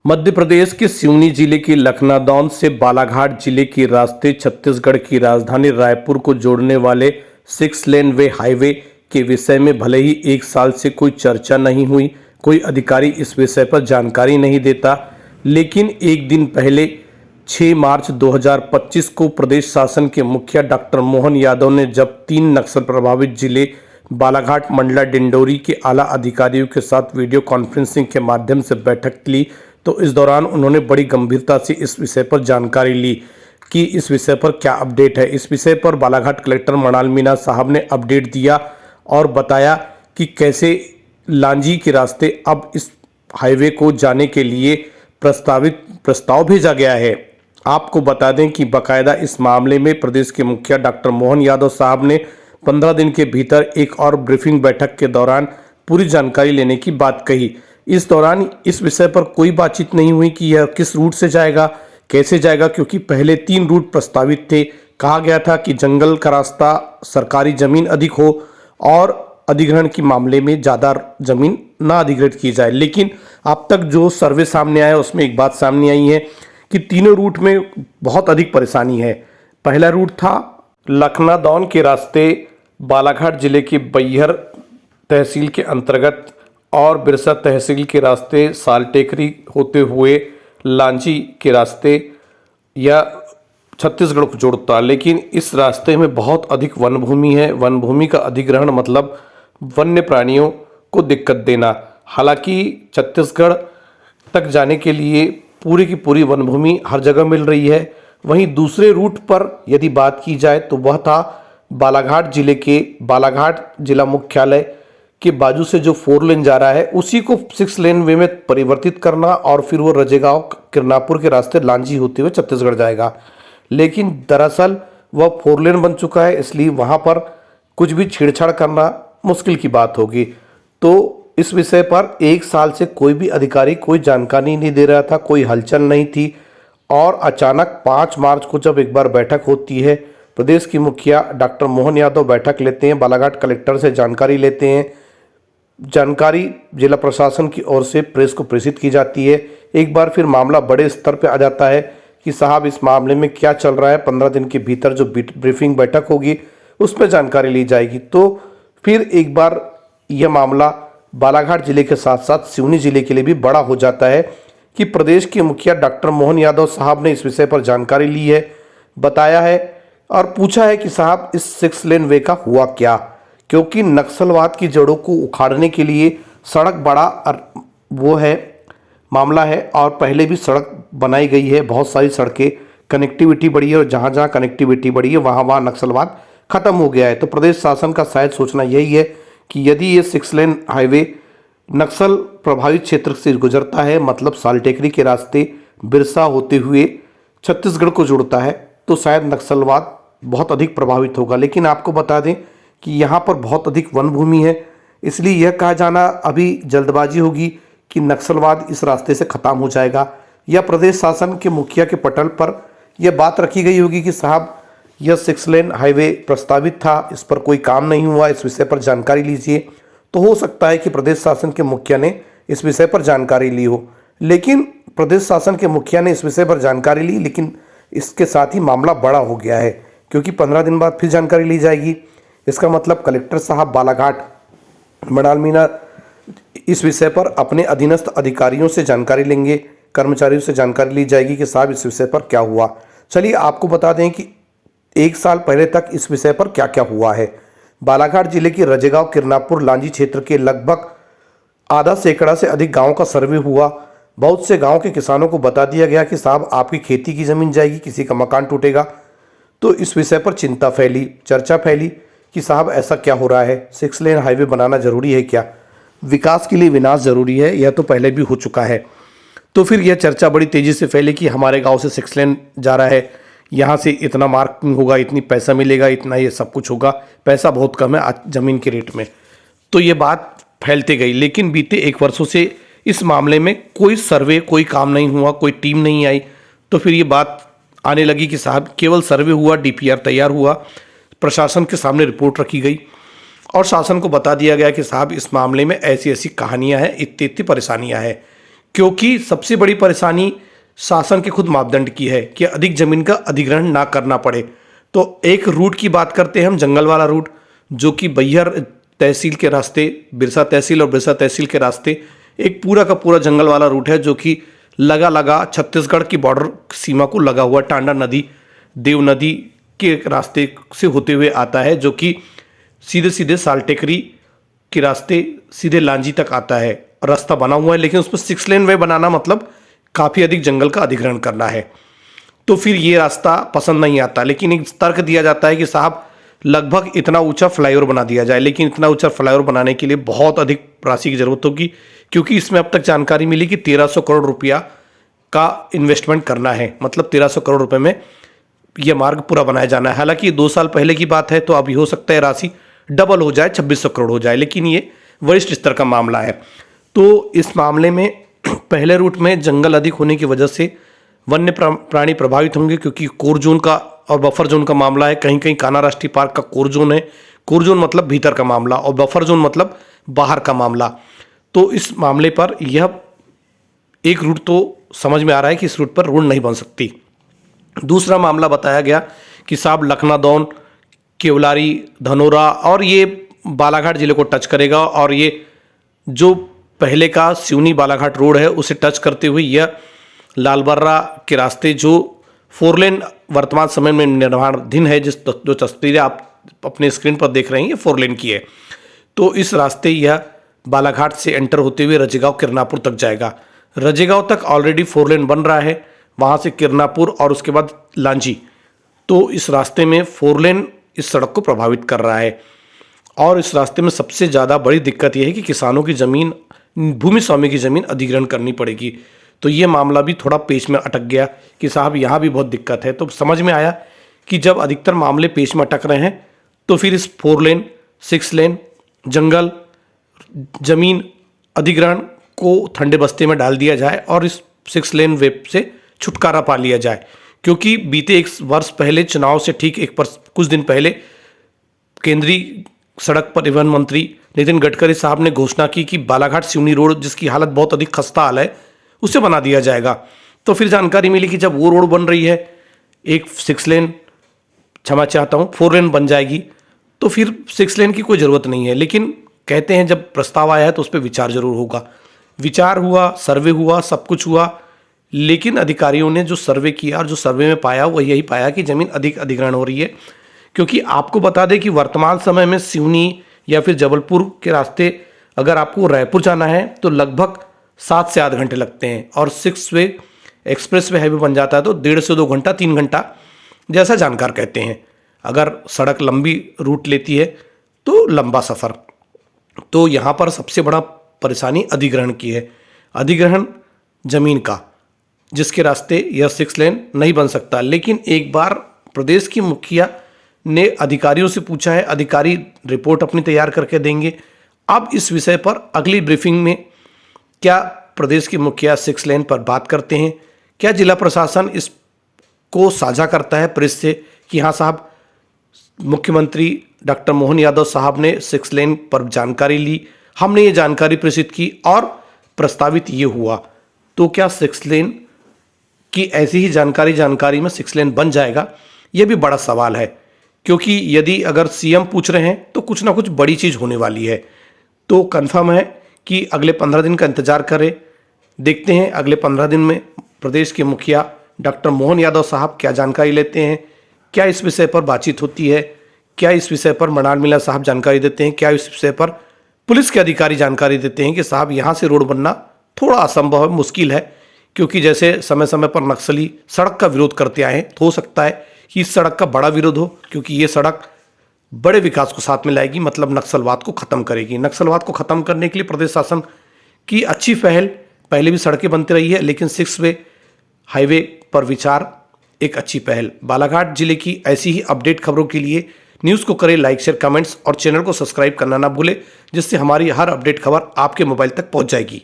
मध्य प्रदेश के सिवनी जिले के लखनादौन से बालाघाट जिले के रास्ते छत्तीसगढ़ की राजधानी रायपुर को जोड़ने वाले 6 लेन वे हाईवे के विषय में भले ही एक साल से कोई चर्चा नहीं हुई, कोई अधिकारी इस विषय पर जानकारी नहीं देता, लेकिन एक दिन पहले 6 मार्च 2025 को प्रदेश शासन के मुखिया डॉक्टर मोहन यादव ने जब 3 नक्सल प्रभावित जिले बालाघाट, मंडला, डिंडोरी के आला अधिकारियों के साथ वीडियो कॉन्फ्रेंसिंग के माध्यम से बैठक ली, तो इस दौरान उन्होंने बड़ी गंभीरता से इस विषय पर जानकारी ली कि इस विषय पर क्या अपडेट है। इस विषय पर बालाघाट कलेक्टर मृणाल मीणा साहब ने अपडेट दिया और बताया कि कैसे लांजी के रास्ते अब इस हाईवे को जाने के लिए प्रस्ताव भेजा गया है। आपको बता दें कि बाकायदा इस मामले में प्रदेश के मुखिया डॉक्टर मोहन यादव साहब ने 15 दिन के भीतर एक और ब्रीफिंग बैठक के दौरान पूरी जानकारी लेने की बात कही। इस दौरान इस विषय पर कोई बातचीत नहीं हुई कि यह किस रूट से जाएगा, कैसे जाएगा, क्योंकि पहले 3 रूट प्रस्तावित थे। कहा गया था कि जंगल का रास्ता, सरकारी जमीन अधिक हो और अधिग्रहण के मामले में ज़्यादा जमीन ना अधिग्रहित की जाए। लेकिन अब तक जो सर्वे सामने आया उसमें एक बात सामने आई है कि तीनों रूट में बहुत अधिक परेशानी है। पहला रूट था लखनादौन के रास्ते बालाघाट जिले के बैहर तहसील के अंतर्गत और बिरसा तहसील के रास्ते सालटेकरी होते हुए लांजी के रास्ते या छत्तीसगढ़ को जोड़ता। लेकिन इस रास्ते में बहुत अधिक वन भूमि है। वन भूमि का अधिग्रहण मतलब वन्य प्राणियों को दिक्कत देना। हालांकि छत्तीसगढ़ तक जाने के लिए पूरी की पूरी वन भूमि हर जगह मिल रही है। वहीं दूसरे रूट पर यदि बात की जाए तो वह था बालाघाट जिले के बालाघाट जिला मुख्यालय के बाजू से जो 4 लेन जा रहा है उसी को 6 लेन वे में परिवर्तित करना और फिर वो रजेगांव किरनापुर के रास्ते लांजी होते हुए छत्तीसगढ़ जाएगा। लेकिन दरअसल वह 4 लेन बन चुका है, इसलिए वहाँ पर कुछ भी छेड़छाड़ करना मुश्किल की बात होगी। तो इस विषय पर एक साल से कोई भी अधिकारी कोई जानकारी नहीं दे रहा था, कोई हलचल नहीं थी। और अचानक 5 मार्च को जब एक बार बैठक होती है, प्रदेश की मुखिया डॉक्टर मोहन यादव बैठक लेते हैं, बालाघाट कलेक्टर से जानकारी लेते हैं। जानकारी जिला प्रशासन की ओर से प्रेस को प्रेषित की जाती है। एक बार फिर मामला बड़े स्तर पर आ जाता है कि साहब इस मामले में क्या चल रहा है। 15 दिन के भीतर जो ब्रीफिंग बैठक होगी उसमें जानकारी ली जाएगी। तो फिर एक बार यह मामला बालाघाट जिले के साथ साथ सिवनी जिले के लिए भी बड़ा हो जाता है कि प्रदेश के मुखिया डॉक्टर मोहन यादव साहब ने इस विषय पर जानकारी ली है, बताया है और पूछा है कि साहब इस 6 लेन वे का हुआ क्या, क्योंकि नक्सलवाद की जड़ों को उखाड़ने के लिए सड़क बड़ा वो है मामला है। और पहले भी सड़क बनाई गई है, बहुत सारी सड़कें, कनेक्टिविटी बढ़ी है और जहाँ जहाँ कनेक्टिविटी बढ़ी है वहाँ वहाँ नक्सलवाद खत्म हो गया है। तो प्रदेश शासन का शायद सोचना यही है कि यदि ये 6 लेन हाईवे नक्सल प्रभावित क्षेत्र से गुजरता है, मतलब सालटेकरी के रास्ते बिरसा होते हुए छत्तीसगढ़ को जोड़ता है, तो शायद नक्सलवाद बहुत अधिक प्रभावित होगा। लेकिन आपको बता दें कि यहाँ पर बहुत अधिक वन भूमि है, इसलिए यह कहा जाना अभी जल्दबाजी होगी कि नक्सलवाद इस रास्ते से ख़त्म हो जाएगा। या प्रदेश शासन के मुखिया के पटल पर यह बात रखी गई होगी कि साहब यह 6 लेन हाईवे प्रस्तावित था, इस पर कोई काम नहीं हुआ, इस विषय पर जानकारी लीजिए। तो हो सकता है कि प्रदेश शासन के मुखिया ने इस विषय पर जानकारी ली हो। लेकिन प्रदेश शासन के मुखिया ने इस विषय पर जानकारी ली, लेकिन इसके साथ ही मामला बड़ा हो गया है, क्योंकि 15 दिन बाद फिर जानकारी ली जाएगी। इसका मतलब कलेक्टर साहब बालाघाट मृणाल मीणा इस विषय पर अपने अधीनस्थ अधिकारियों से जानकारी लेंगे, कर्मचारियों से जानकारी ली जाएगी कि साहब इस विषय पर क्या हुआ। चलिए आपको बता दें कि एक साल पहले तक इस विषय पर क्या क्या हुआ है। बालाघाट जिले के रजेगांव किरनापुर लांजी क्षेत्र के लगभग आधा सैकड़ा से अधिक गाँव का सर्वे हुआ। बहुत से गाँव के किसानों को बता दिया गया कि साहब आपकी खेती की ज़मीन जाएगी, किसी का मकान टूटेगा। तो इस विषय पर चिंता फैली, चर्चा फैली कि साहब ऐसा क्या हो रहा है, 6 लेन हाईवे बनाना जरूरी है क्या, विकास के लिए विनाश जरूरी है, यह तो पहले भी हो चुका है। तो फिर यह चर्चा बड़ी तेजी से फैली कि हमारे गांव से 6 लेन जा रहा है, यहाँ से इतना मार्किंग होगा, इतनी पैसा मिलेगा, इतना ये सब कुछ होगा, पैसा बहुत कम है आज ज़मीन के रेट में। तो ये बात फैलते गई। लेकिन बीते 1 वर्षों से इस मामले में कोई सर्वे, कोई काम नहीं हुआ, कोई टीम नहीं आई। तो फिर ये बात आने लगी कि साहब केवल सर्वे हुआ, DPR तैयार हुआ, प्रशासन के सामने रिपोर्ट रखी गई और शासन को बता दिया गया कि साहब इस मामले में ऐसी ऐसी कहानियां हैं, इतनी इतनी परेशानियां हैं। क्योंकि सबसे बड़ी परेशानी शासन के खुद मापदंड की है कि अधिक जमीन का अधिग्रहण ना करना पड़े। तो एक रूट की बात करते हैं हम, जंगल वाला रूट, जो कि बैहर तहसील के रास्ते, बिरसा तहसील और बिरसा तहसील के रास्ते एक पूरा का पूरा जंगल वाला रूट है, जो कि लगा छत्तीसगढ़ की बॉर्डर सीमा को लगा हुआ टांडा नदी, देव नदी के रास्ते से होते हुए आता है, जो कि सीधे सीधे सालटेकरी के रास्ते सीधे लांजी तक आता है। रास्ता बना हुआ है, लेकिन उस पर 6 लेन वे बनाना मतलब काफ़ी अधिक जंगल का अधिग्रहण करना है। तो फिर ये रास्ता पसंद नहीं आता, लेकिन एक तर्क दिया जाता है कि साहब लगभग इतना ऊंचा फ्लाईओवर बना दिया जाए। लेकिन इतना ऊंचा फ्लाईओवर बनाने के लिए बहुत अधिक राशि की जरूरत होगी, क्योंकि इसमें अब तक जानकारी मिली कि 1300 करोड़ रुपया का इन्वेस्टमेंट करना है। मतलब 1300 करोड़ रुपए में यह मार्ग पूरा बनाया जाना है। हालांकि ये 2 साल पहले की बात है, तो अभी हो सकता है राशि डबल हो जाए, 2600 करोड़ हो जाए, लेकिन ये वरिष्ठ स्तर का मामला है। तो इस मामले में पहले रूट में जंगल अधिक होने की वजह से वन्य प्राणी प्रभावित होंगे, क्योंकि कोर जोन का और बफर जोन का मामला है। कहीं कहीं कान्हा राष्ट्रीय पार्क का कोर जोन है। कोर जोन मतलब भीतर का मामला और बफर जोन मतलब बाहर का मामला। तो इस मामले पर यह एक रूट तो समझ में आ रहा है कि इस रूट पर रोड नहीं बन सकती। दूसरा मामला बताया गया कि साहब लखनादौन, केवलारी, धनोरा और ये बालाघाट जिले को टच करेगा, और ये जो पहले का सिवनी बालाघाट रोड है उसे टच करते हुए यह लालबर्रा के रास्ते, जो 4 लेन वर्तमान समय में निर्माणाधीन है, जो तस्वीरें आप अपने स्क्रीन पर देख रहे हैं, ये 4 लेन की है। तो इस रास्ते यह बालाघाट से एंटर होते हुए रजेगांव किरनापुर तक जाएगा। रजेगांव तक ऑलरेडी 4 लेन बन रहा है, वहाँ से किरनापुर और उसके बाद लांजी। तो इस रास्ते में 4 लेन इस सड़क को प्रभावित कर रहा है। और इस रास्ते में सबसे ज़्यादा बड़ी दिक्कत यह है कि किसानों की ज़मीन, भूमि स्वामी की ज़मीन अधिग्रहण करनी पड़ेगी। तो ये मामला भी थोड़ा पेच में अटक गया कि साहब यहाँ भी बहुत दिक्कत है। तो समझ में आया कि जब अधिकतर मामले पेच में अटक रहे हैं, तो फिर इस 4 लेन, 6 लेन जंगल जमीन अधिग्रहण को ठंडे बस्ते में डाल दिया जाए और इस 6 लेन वेब से छुटकारा पा लिया जाए। क्योंकि बीते 1 वर्ष पहले चुनाव से ठीक कुछ दिन पहले केंद्रीय सड़क परिवहन मंत्री नितिन गडकरी साहब ने घोषणा की कि बालाघाट सिवनी रोड, जिसकी हालत बहुत अधिक खस्ता हाल है, उसे बना दिया जाएगा। तो फिर जानकारी मिली कि जब वो रोड बन रही है, एक 6 लेन, क्षमा चाहता हूँ, 4 लेन बन जाएगी, तो फिर 6 लेन की कोई ज़रूरत नहीं है। लेकिन कहते हैं जब प्रस्ताव आया है तो उस पर विचार जरूर होगा। विचार हुआ, सर्वे हुआ, सब कुछ हुआ, लेकिन अधिकारियों ने जो सर्वे किया और जो सर्वे में पाया वो यही पाया कि ज़मीन अधिक अधिग्रहण हो रही है। क्योंकि आपको बता दें कि वर्तमान समय में सिवनी या फिर जबलपुर के रास्ते अगर आपको रायपुर जाना है तो लगभग 7 से 8 घंटे लगते हैं, और 6 वे एक्सप्रेस वे हाईवे बन जाता है तो 1.5 से 2 घंटा, 3 घंटा जैसा जानकार कहते हैं। अगर सड़क लंबी रूट लेती है तो लंबा सफ़र। तो यहाँ पर सबसे बड़ा परेशानी अधिग्रहण की है, अधिग्रहण ज़मीन का, जिसके रास्ते यह 6 लेन नहीं बन सकता। लेकिन एक बार प्रदेश की मुखिया ने अधिकारियों से पूछा है, अधिकारी रिपोर्ट अपनी तैयार करके देंगे। अब इस विषय पर अगली ब्रीफिंग में क्या प्रदेश के मुखिया 6 लेन पर बात करते हैं, क्या जिला प्रशासन इसको साझा करता है प्रेस से कि हाँ साहब, मुख्यमंत्री डॉक्टर मोहन यादव साहब ने 6 लेन पर जानकारी ली, हमने ये जानकारी प्रेषित की और प्रस्तावित ये हुआ। तो क्या 6 लेन की ऐसी ही जानकारी में 6 लेन बन जाएगा? यह भी बड़ा सवाल है, क्योंकि यदि अगर सीएम पूछ रहे हैं तो कुछ ना कुछ बड़ी चीज़ होने वाली है। तो कन्फर्म है कि अगले 15 दिन का इंतजार करें, देखते हैं अगले 15 दिन में प्रदेश के मुखिया डॉक्टर मोहन यादव साहब क्या जानकारी लेते हैं, क्या इस विषय पर बातचीत होती है, क्या इस विषय पर मनाल मीणा साहब जानकारी देते हैं, क्या इस विषय पर पुलिस के अधिकारी जानकारी देते हैं कि साहब यहाँ से रोड बनना थोड़ा असंभव है, मुश्किल है। क्योंकि जैसे समय समय पर नक्सली सड़क का विरोध करते आए हैं, तो हो सकता है कि इस सड़क का बड़ा विरोध हो, क्योंकि ये सड़क बड़े विकास को साथ में लाएगी, मतलब नक्सलवाद को खत्म करेगी। नक्सलवाद को खत्म करने के लिए प्रदेश शासन की अच्छी पहल, पहले भी सड़कें बनती रही है, लेकिन 6 वे हाईवे पर विचार एक अच्छी पहल। बालाघाट जिले की ऐसी ही अपडेट खबरों के लिए न्यूज़ को करें लाइक, शेयर, कमेंट्स और चैनल को सब्सक्राइब करना ना भूलें, जिससे हमारी हर अपडेट खबर आपके मोबाइल तक पहुंच जाएगी।